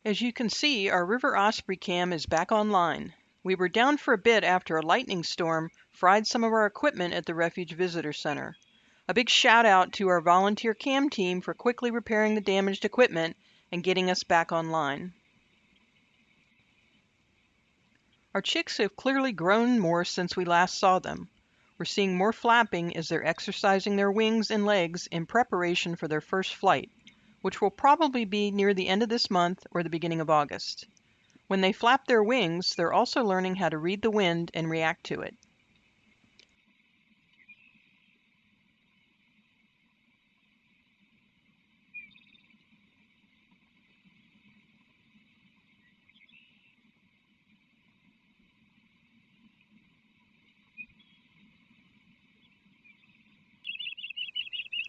As you can see, our River Osprey cam is back online. We were down for a bit after a lightning storm fried some of our equipment at the Refuge Visitor Center. A big shout out to our volunteer cam team for quickly repairing the damaged equipment and getting us back online. Our chicks have clearly grown more since we last saw them. We're seeing more flapping as they're exercising their wings and legs in preparation for their first flight, which will probably be near the end of this month or the beginning of August. When they flap their wings, they're also learning how to read the wind and react to it.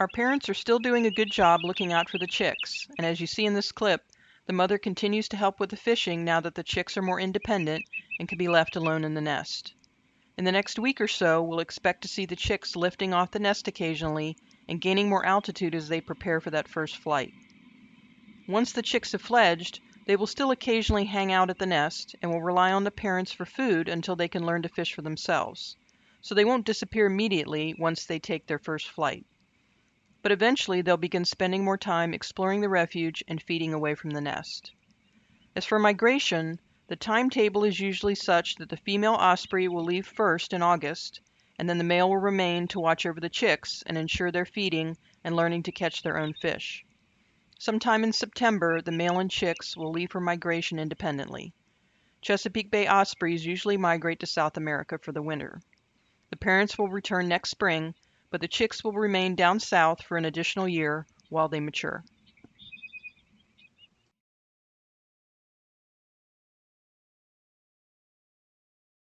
Our parents are still doing a good job looking out for the chicks, and as you see in this clip, the mother continues to help with the fishing now that the chicks are more independent and can be left alone in the nest. In the next week or so, we'll expect to see the chicks lifting off the nest occasionally and gaining more altitude as they prepare for that first flight. Once the chicks have fledged, they will still occasionally hang out at the nest and will rely on the parents for food until they can learn to fish for themselves. So they won't disappear immediately once they take their first flight. But eventually they'll begin spending more time exploring the refuge and feeding away from the nest. As for migration, the timetable is usually such that the female osprey will leave first in August, and then the male will remain to watch over the chicks and ensure they're feeding and learning to catch their own fish. Sometime in September, the male and chicks will leave for migration independently. Chesapeake Bay ospreys usually migrate to South America for the winter. The parents will return next spring, but the chicks will remain down south for an additional year while they mature.